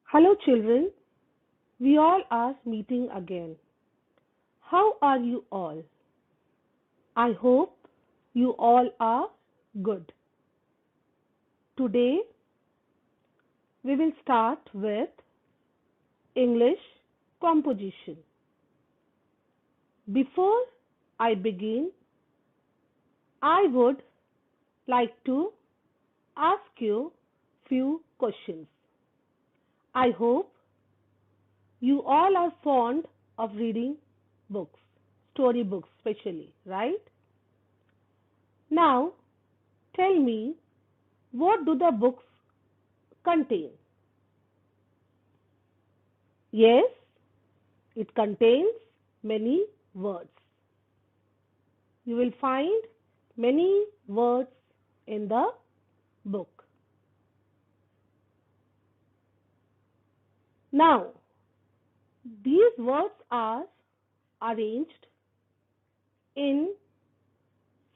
Hello, children. We all are meeting again. How are you all? I hope you all are good. Today, we will start with English composition. Before I begin, I would like to ask you few questions. I hope you all are fond of reading books, story books especially, right? Now, tell me, what do the books contain? Yes, it contains many words. You will find many words in the book. Now, these words are arranged in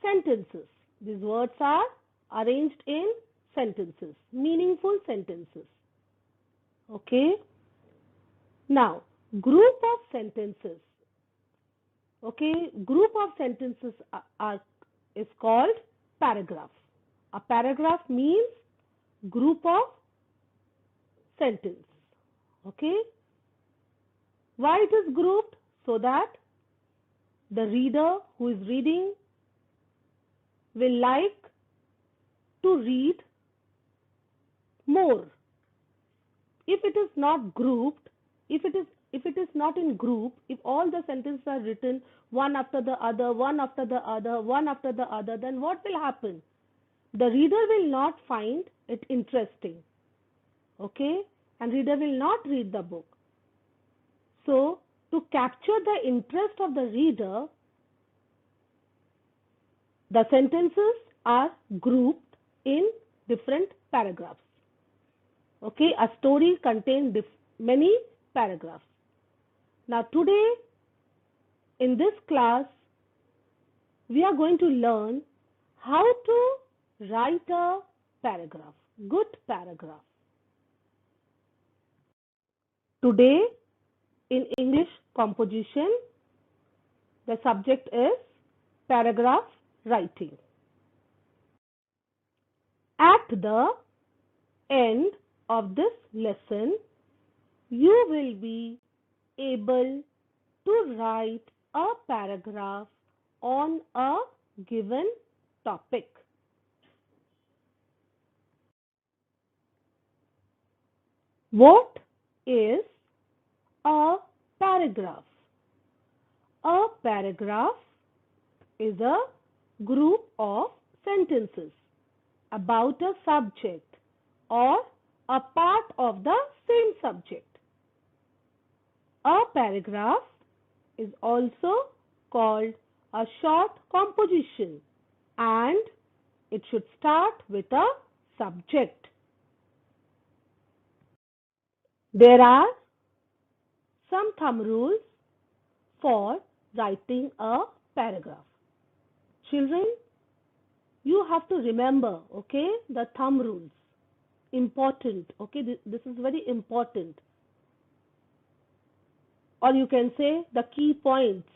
sentences. These words are arranged in sentences, meaningful sentences. Okay? Now, group of sentences. Okay, group of sentences is called paragraph. A paragraph means group of sentence. Okay, why it is grouped? So that the reader who is reading will like to read more. If it is not grouped, if it is not in group, if all the sentences are written one after the other, one after the other, one after the other, then what will happen? The reader will not find it interesting. Okay, and reader will not read the book. So, to capture the interest of the reader, the sentences are grouped in different paragraphs. Okay, a story contains many paragraphs. Now, today in this class, we are going to learn how to write a paragraph, good paragraph. Today in English composition, the subject is paragraph writing. At the end of this lesson, you will be able to write a paragraph on a given topic. What is a paragraph? A paragraph is a group of sentences about a subject or a part of the same subject. A paragraph is also called a short composition, and it should start with a subject. There are some thumb rules for writing a paragraph. Children, you have to remember, okay, the thumb rules. Important, okay, this is very important. Or you can say the key points.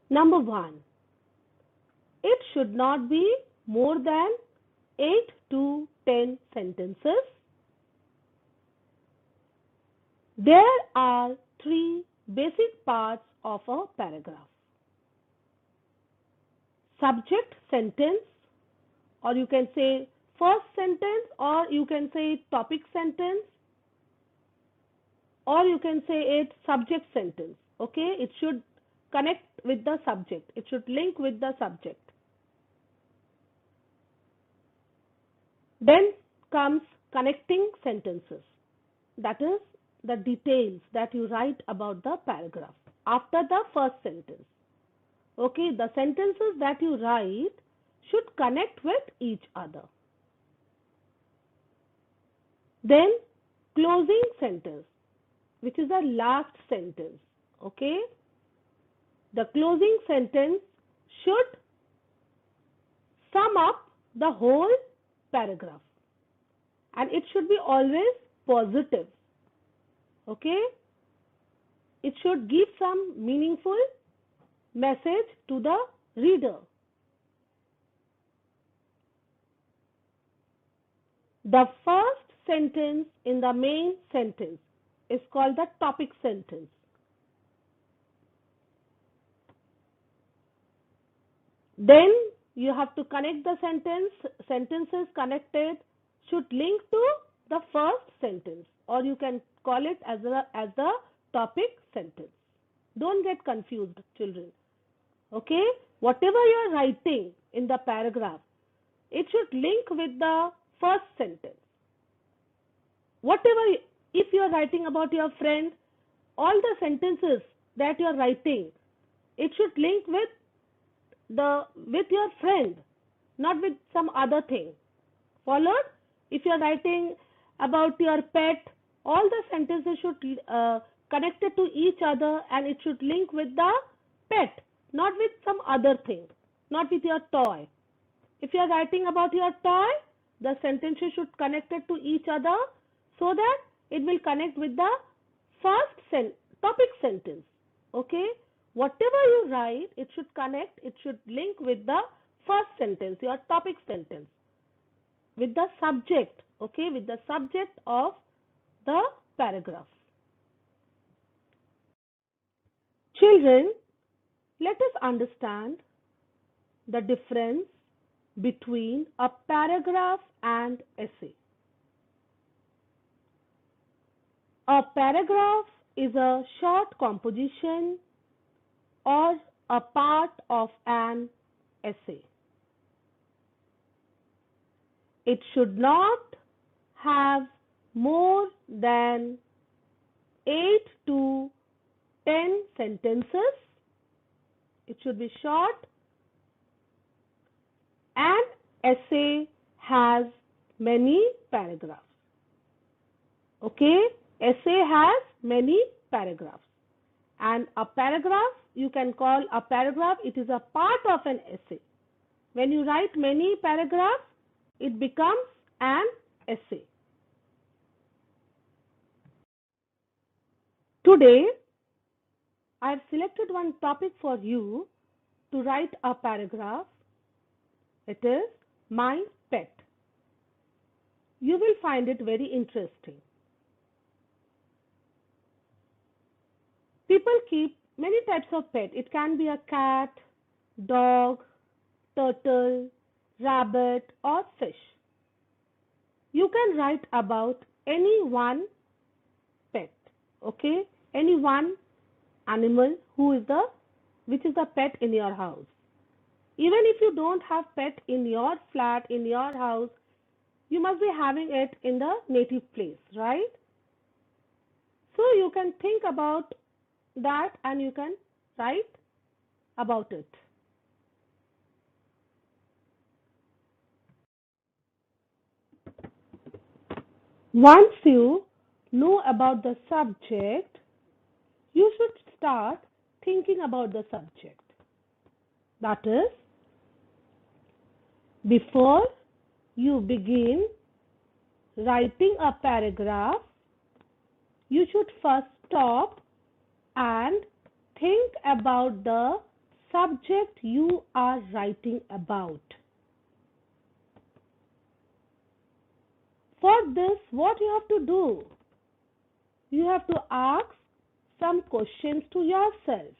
Number 1, it should not be more than 8 to 10 sentences. There are 3 basic parts of a paragraph. Subject sentence, or you can say first sentence, or you can say topic sentence, or you can say it subject sentence. Okay, it should connect with the subject, it should link with the subject. Then comes connecting sentences, that is the details that you write about the paragraph after the first sentence. Okay, the sentences that you write should connect with each other. Then closing sentence, which is the last sentence. Okay, the closing sentence should sum up the whole paragraph, and it should be always positive. Okay? It should give some meaningful message to the reader. The first sentence in the main sentence is called the topic sentence. Then you have to connect the sentences connected should link to the first sentence, or you can call it as the topic sentence. Don't get confused, children. Okay? Whatever you are writing in the paragraph, it should link with the first sentence. Whatever, if you are writing about your friend, all the sentences that you are writing, it should link with your friend, not with some other thing. Followed? If you are writing about your pet, all the sentences should connected to each other, and it should link with the pet, not with some other thing, not with your toy. If you are writing about your toy, the sentences should connected to each other so that it will connect with the first topic sentence. Okay? Whatever you write, it should connect, it should link with the first sentence, your topic sentence, with the subject, okay, with the subject of the paragraph. Children, let us understand the difference between a paragraph and essay. A paragraph is a short composition or a part of an essay. It should not have more than 8 to 10 sentences. It should be short. An essay has many paragraphs. Okay? Essay has many paragraphs. And a paragraph, you can call a paragraph, it is a part of an essay. When you write many paragraphs, it becomes an essay. Today, I have selected one topic for you to write a paragraph. It is my pet. You will find it very interesting. People keep many types of pet. It can be a cat, dog, turtle, rabbit, or fish. You can write about any one pet, okay? Any one animal which is the pet in your house. Even if you don't have pet in your flat, in your house, you must be having it in the native place, right? So you can think about that and you can write about it. Once you know about the subject, you should start thinking about the subject. That is, before you begin writing a paragraph, you should first stop and think about the subject you are writing about. For this, what you have to do? You have to ask some questions to yourself.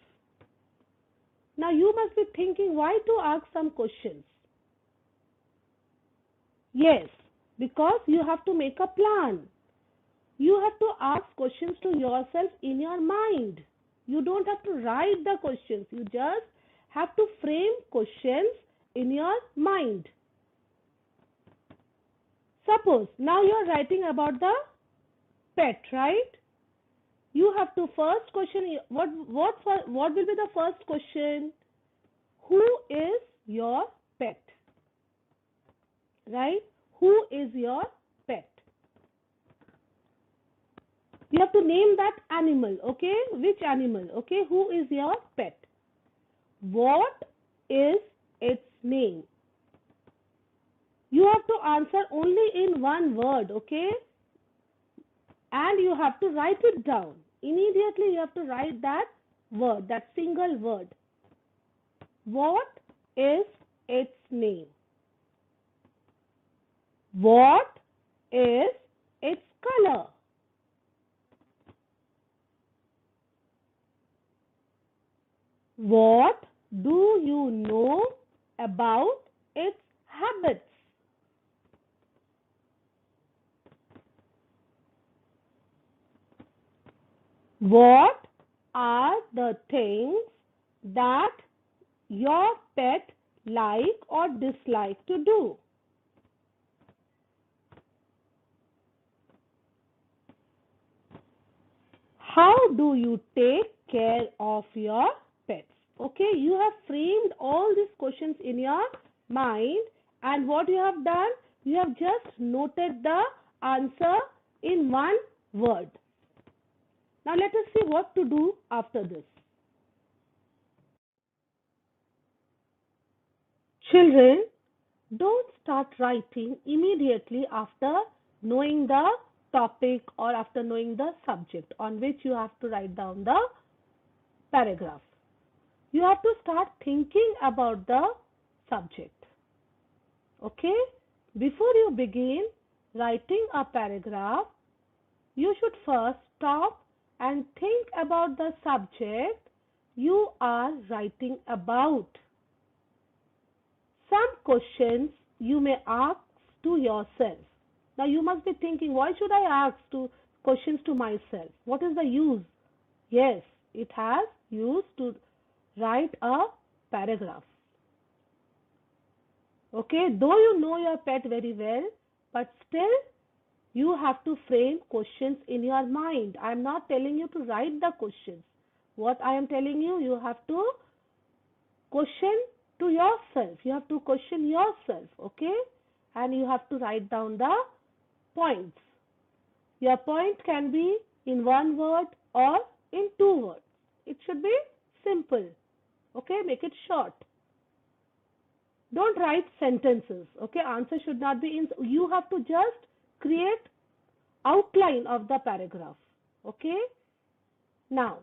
Now you must be thinking, why to ask some questions? Yes, because you have to make a plan. You have to ask questions to yourself in your mind. You don't have to write the questions. You just have to frame questions in your mind. Suppose now you are writing about the pet, right? You have to first question, what will be the first question? Who is your pet? Right? Who is your pet? You have to name that animal, okay? Which animal, okay? Who is your pet? What is its name? You have to answer only in one word, okay? And you have to write it down. Immediately you have to write that word, that single word. What is its name? What is its color? What do you know about its habits? What are the things that your pet like or dislike to do? How do you take care of your pets? Okay, you have framed all these questions in your mind, and what you have done, you have just noted the answer in one word. Now let us see what to do after this. Children, don't start writing immediately after knowing the topic or after knowing the subject on which you have to write down the paragraph. You have to start thinking about the subject. Okay? Before you begin writing a paragraph, you should first stop and think about the subject you are writing about. Some questions you may ask to yourself. Now you must be thinking, why should I ask questions to myself? What is the use? Yes, it has use to write a paragraph. Okay, though you know your pet very well, but still you have to frame questions in your mind. I am not telling you to write the questions. What I am telling you, you have to question to yourself. You have to question yourself, okay? And you have to write down the points. Your point can be in one word or in two words. It should be simple, okay? Make it short. Don't write sentences, okay? Answer should not be in. You have to just create outline of the paragraph, okay? Now,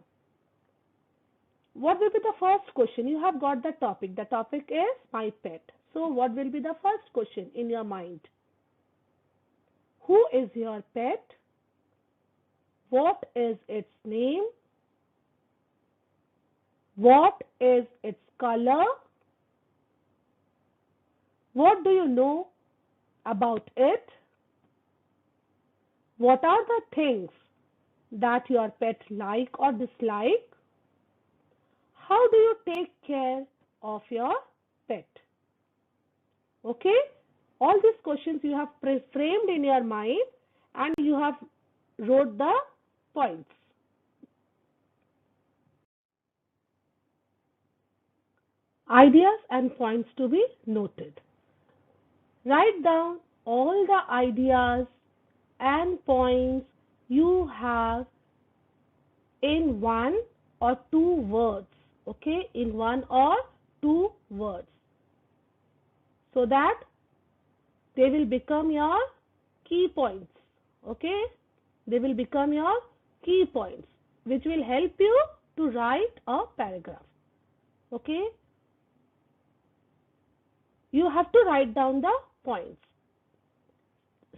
what will be the first question? You have got the topic. The topic is my pet. So what will be the first question in your mind? Who is your pet? What is its name? What is its color? What do you know about it? What are the things that your pet like or dislike? How do you take care of your pet? Okay, all these questions you have framed in your mind and you have wrote the points. Ideas and points to be noted. Write down all the ideas and points you have in one or two words. Okay, in one or two words, so that they will become your key points. Okay, they will become your key points which will help you to write a paragraph. Okay, you have to write down the points.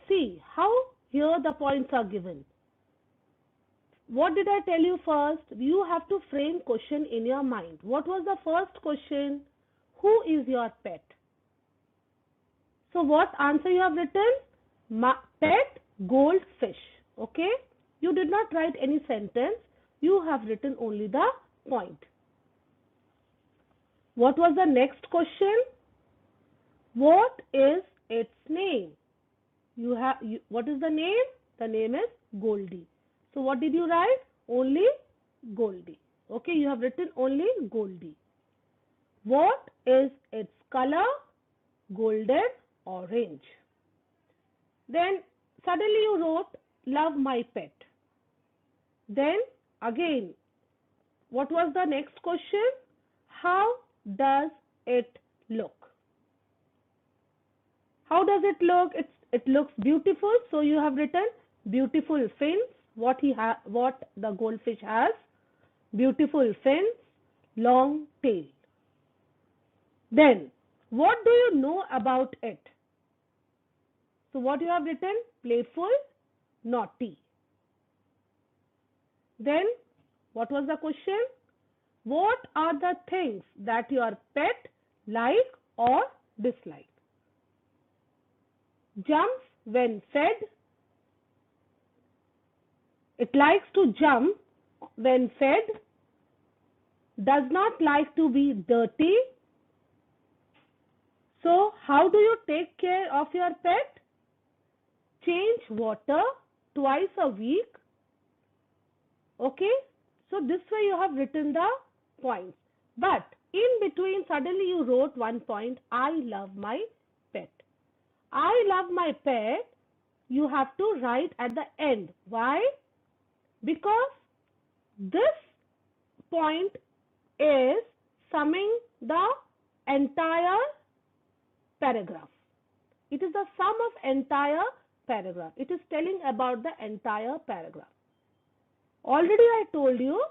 See how here the points are given. What did I tell you first? You have to frame question in your mind. What was the first question? Who is your pet? So what answer you have written? Pet goldfish. Okay, you did not write any sentence. You have written only the point. What was the next question? What is its name? What is the name? The name is Goldie. So what did you write? Only Goldie. Okay, you have written only Goldie. What is its color? Golden orange. Then suddenly you wrote love my pet. Then again, what was the next question? How does it look? How does it look? It looks beautiful. So you have written beautiful fins. What the goldfish has? Beautiful fins, long tail. Then, what do you know about it? So what you have written? Playful, naughty. Then, what was the question? What are the things that your pet like or dislike? Jumps when fed. It likes to jump when fed. Does not like to be dirty. So, how do you take care of your pet? Change water twice a week. Okay, so this way you have written the points. But in between, suddenly you wrote one point, I love my pet. I love my pet, you have to write at the end. Why? Because this point is summing the entire paragraph. It is the sum of entire paragraph. It is telling about the entire paragraph. Already I told you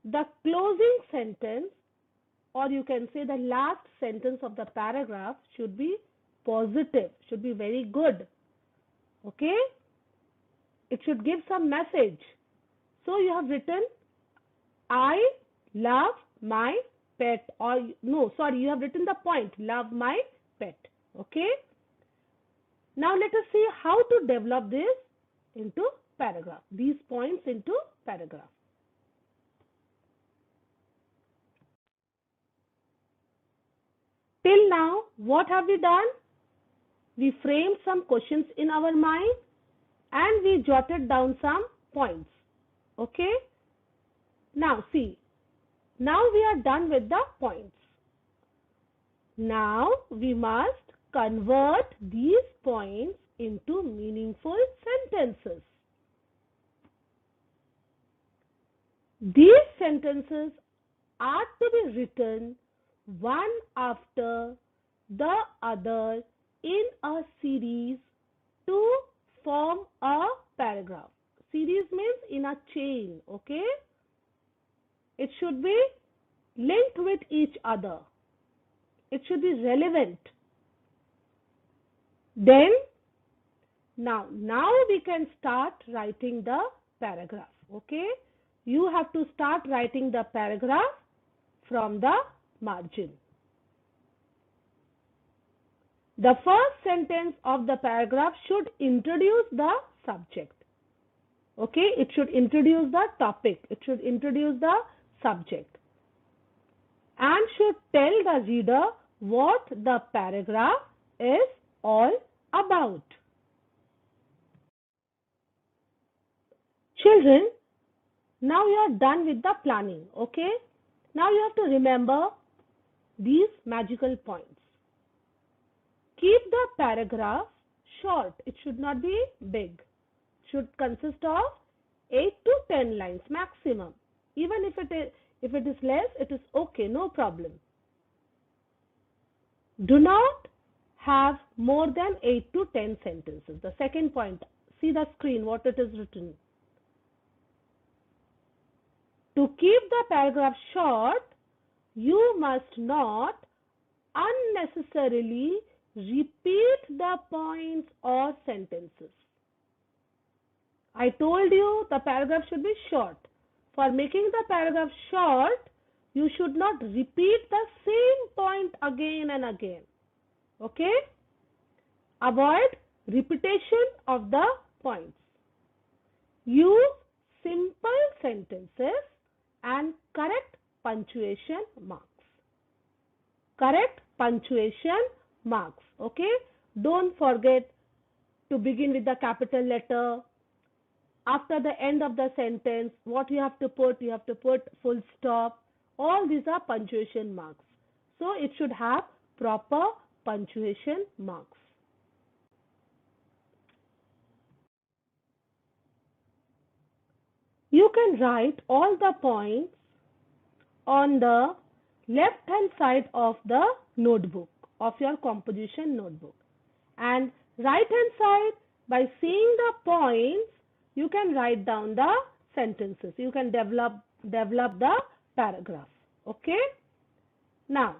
the closing sentence, or you can say the last sentence of the paragraph, should be positive, should be very good. Okay? It should give some message. So you have written, I love my pet, or no, sorry, you have written the point, love my pet. Okay? Now let us see how to develop this into paragraph, these points into paragraph. Till now, what have we done? We framed some questions in our mind and we jotted down some points. Okay? Now see, now we are done with the points. Now we must convert these points into meaningful sentences. These sentences are to be written one after the other in a series to form a paragraph. Series means in a chain, okay? It should be linked with each other. It should be relevant. Then, now we can start writing the paragraph, okay? You have to start writing the paragraph from the margin. The first sentence of the paragraph should introduce the subject. Okay, it should introduce the topic, it should introduce the subject, and should tell the reader what the paragraph is all about. Children, now you are done with the planning, okay? Now you have to remember these magical points. Keep the paragraph short. It should not be big. It should consist of 8 to 10 lines maximum. Even if it is less, it is okay, no problem. Do not have more than 8 to 10 sentences. The second point, see the screen, what it is written. To keep the paragraph short, you must not unnecessarily repeat the points or sentences. I told you the paragraph should be short. For making the paragraph short, you should not repeat the same point again and again. Okay? Avoid repetition of the points. Use simple sentences and correct punctuation marks. Correct punctuation marks. Okay? Don't forget to begin with the capital letter. After the end of the sentence, what you have to put full stop. All these are punctuation marks. So it should have proper punctuation marks. You can write all the points on the left hand side of the notebook, of your composition notebook. And right hand side, by seeing the points, you can write down the sentences. You can develop the paragraph. Okay. Now,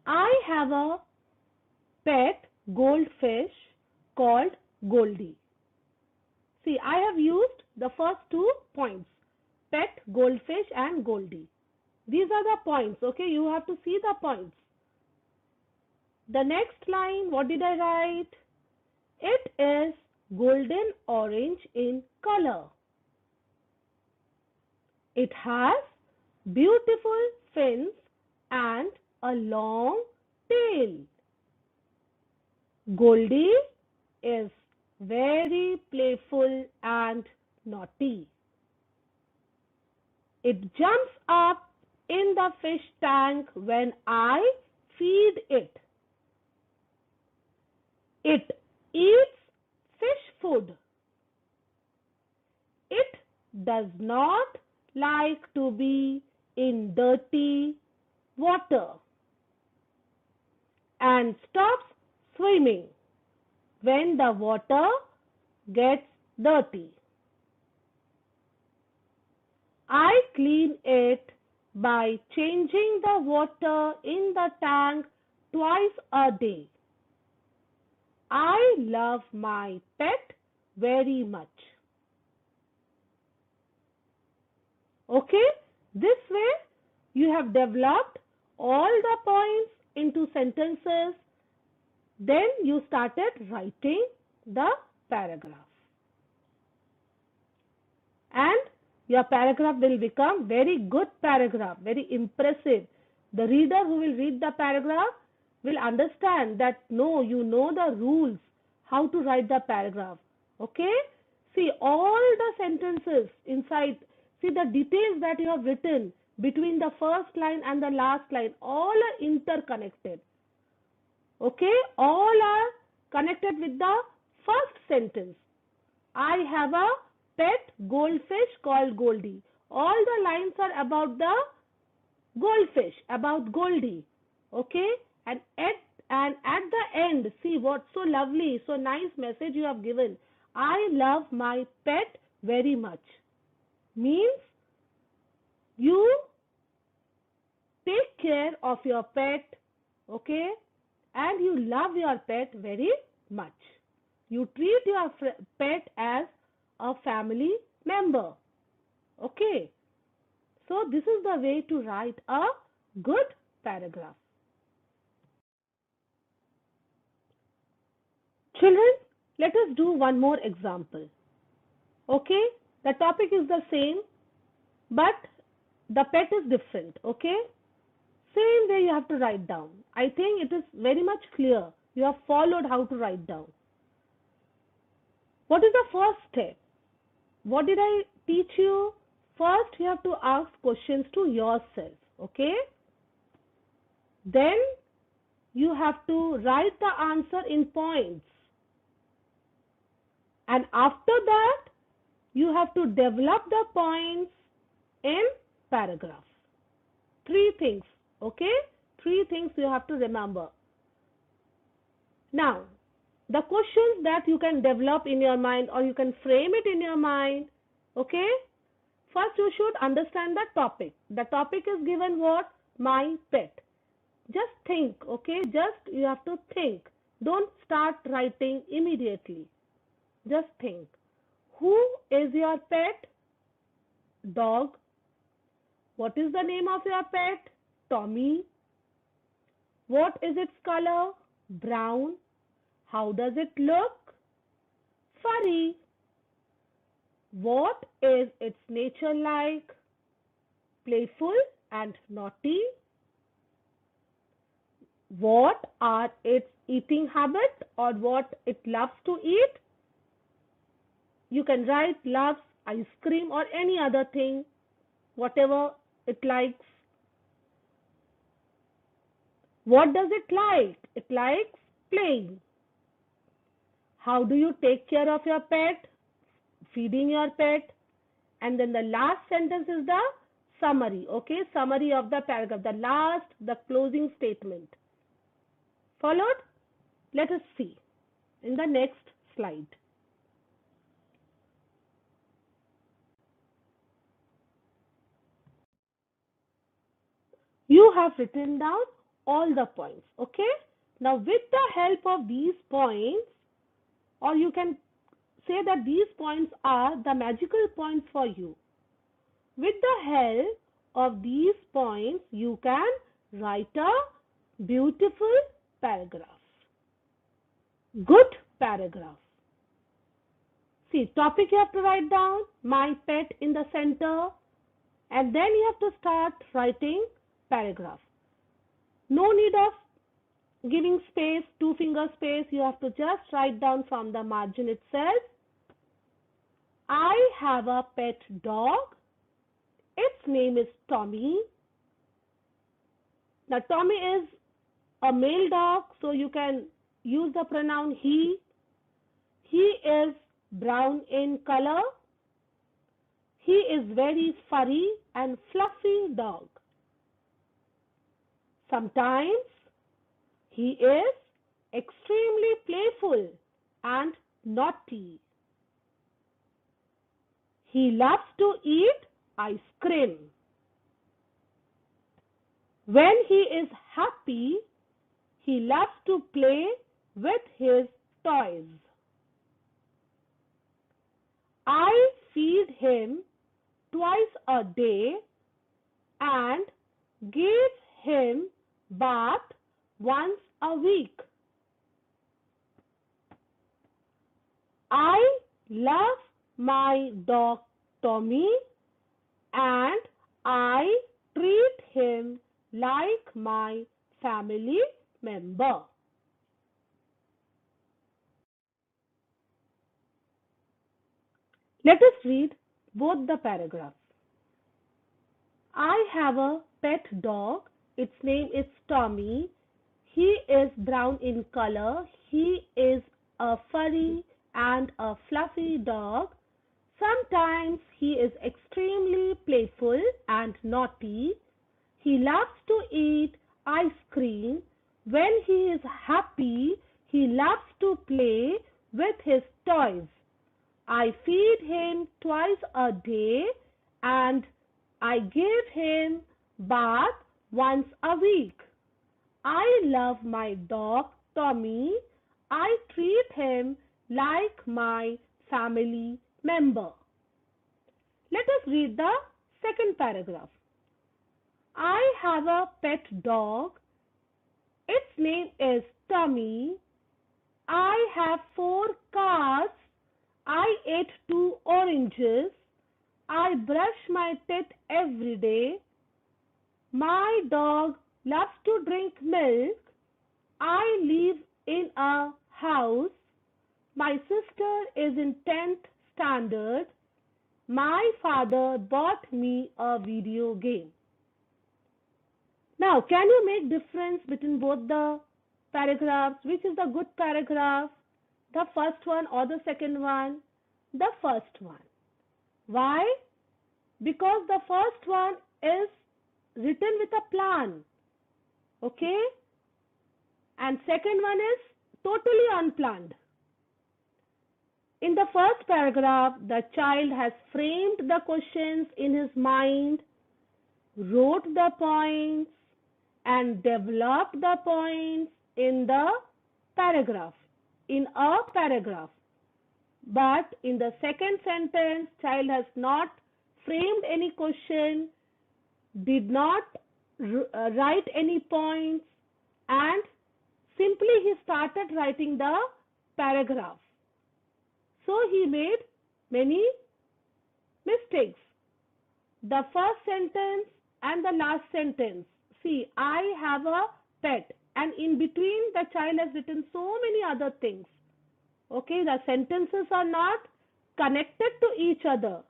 I have a pet goldfish called Goldie. See, I have used the first 2 points, pet, goldfish and Goldie. These are the points, okay? You have to see the points. The next line, what did I write? It is golden orange in color. It has beautiful fins and a long tail. Goldie is very playful and naughty. It jumps up in the fish tank when I feed it. It eats fish food. It does not like to be in dirty water and stops swimming when the water gets dirty. I clean it by changing the water in the tank twice a day. I love my pet very much. Okay, this way you have developed all the points into sentences. Then you started writing the paragraph. And your paragraph will become very good paragraph, very impressive. The reader who will read the paragraph will understand that no, you know the rules, how to write the paragraph. Okay? See all the sentences inside, see the details that you have written between the first line and the last line, all are interconnected. Okay? All are connected with the first sentence. I have a pet goldfish called Goldie. All the lines are about the goldfish, about Goldie. Okay? And at the end, see what so lovely, so nice message you have given. I love my pet very much. Means you take care of your pet, okay? And you love your pet very much. You treat your pet as a family member. Okay. So this is the way to write a good paragraph. Children, let us do one more example. Okay. The topic is the same, but the pet is different. Okay. Same way you have to write down. I think it is very much clear. You have followed how to write down. What is the first step? What did I teach you? First, you have to ask questions to yourself. Okay? Then, you have to write the answer in points. And after that, you have to develop the points in paragraph. 3 things. Okay? 3 things you have to remember. Now, the questions that you can develop in your mind or you can frame it in your mind. Okay? First, you should understand the topic. The topic is given what? My pet. Just think, okay? Just you have to think. Don't start writing immediately. Just think. Who is your pet? Dog. What is the name of your pet? Tommy. What is its color? Brown. How does it look? Furry. What is its nature like? Playful and naughty. What are its eating habits or what it loves to eat? You can write loves ice cream or any other thing, whatever it likes. What does it like? It likes playing. How do you take care of your pet? Feeding your pet. And then the last sentence is the summary, okay? Summary of the paragraph, the closing statement. Followed? Let us see in the next slide. You have written down all the points. Okay. Now with the help of these points, or you can say that these points are the magical points for you. With the help of these points, you can write a beautiful paragraph. Good paragraph. See, topic you have to write down, my pet in the center, and then you have to start writing paragraph. No need of giving space, two finger space. You have to just write down from the margin itself. I have a pet dog. Its name is Tommy. Now, Tommy is a male dog, so you can use the pronoun he. He is brown in color. He is very furry and fluffy dog. Sometimes he is extremely playful and naughty. He loves to eat ice cream. When he is happy, he loves to play with his toys. I feed him twice a day and give him bath once a week. I love my dog Tommy and I treat him like my family member. Let us read both the paragraphs. I have a pet dog. Its name is Tommy. He is brown in color. He is a furry and a fluffy dog. Sometimes he is extremely playful and naughty. He loves to eat ice cream. When he is happy, he loves to play with his toys. I feed him twice a day and I give him bath once a week. I love my dog Tommy. I treat him like my family member. Let us read the second paragraph. I have a pet dog. Its name is Tommy. I have 4 cats. I ate 2 oranges. I brush my teeth every day. My dog loves to drink milk. I live in a house. My sister is in 10th standard. My father bought me a video game. Now, can you make difference between both the paragraphs? Which is the good paragraph? The first one or the second one? The first one. Why? Because the first one is written with a plan. Okay? And second one is totally unplanned. In the first paragraph, the child has framed the questions in his mind, wrote the points, and developed the points in the paragraph, in a paragraph. But in the second sentence, child has not framed any question, did not write any points, and simply he started writing the paragraph. So he made many mistakes. The first sentence and the last sentence. See, I have a pet, and in between the child has written so many other things. Okay, the sentences are not connected to each other.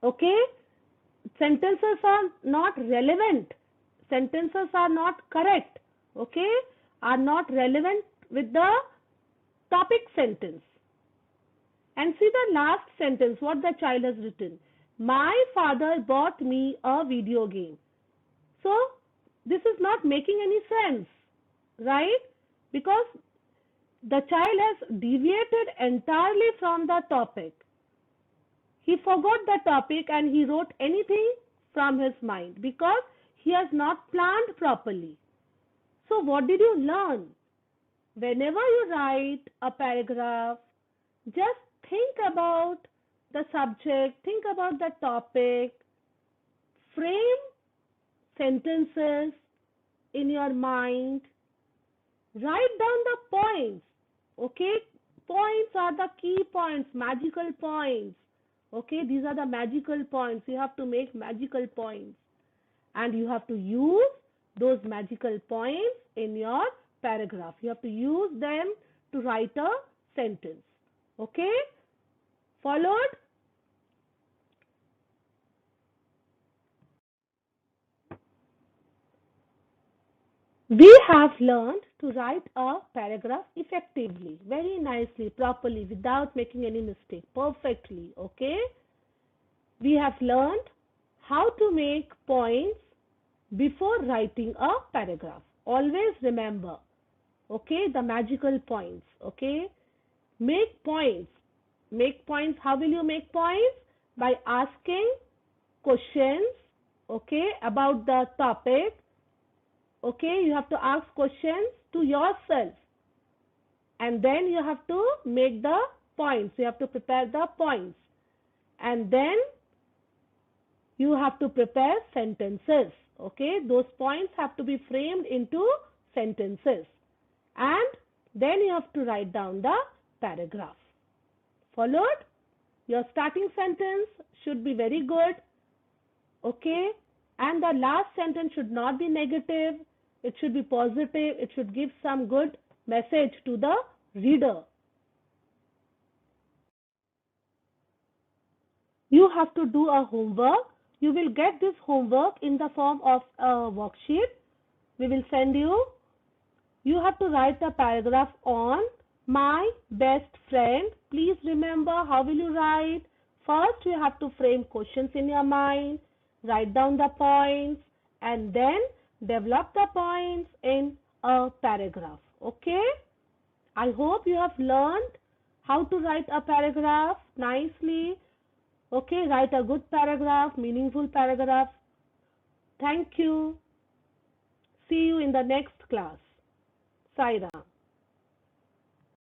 Okay, sentences are not relevant. Sentences are not correct. Okay, are not relevant with the topic sentence. And see the last sentence, what the child has written. My father bought me a video game. So, this is not making any sense, right? because the child has deviated entirely from the topic. He forgot the topic and he wrote anything from his mind because he has not planned properly. So what did you learn? Whenever you write a paragraph, just think about the subject, think about the topic, frame sentences in your mind, write down the points. Okay, points are the key points, magical points. Okay, these are the magical points. You have to make magical points and you have to use those magical points in your paragraph. You have to use them to write a sentence. Okay, followed? We have learned to write a paragraph effectively, very nicely, properly, without making any mistake, perfectly. Okay, we have learned how to make points before writing a paragraph. Always remember, okay, the magical points. Okay, make points. Make points. How will you make points? By asking questions, okay, about the topic. Okay, you have to ask questions to yourself and then you have to make the points. You have to prepare the points and then you have to prepare sentences. Okay, those points have to be framed into sentences and then you have to write down the paragraph. Followed? Your starting sentence should be very good. Okay, and the last sentence should not be negative. It should be positive. It should give some good message to the reader. You have to do a homework. You will get this homework in the form of a worksheet. We will send you. You have to write a paragraph on my best friend. Please remember, how will you write? First, you have to frame questions in your mind, write down the points, and then develop the points in a paragraph. Okay? I hope you have learned how to write a paragraph nicely. Okay, write a good paragraph, meaningful paragraph. Thank you. See you in the next class. Sai Ram.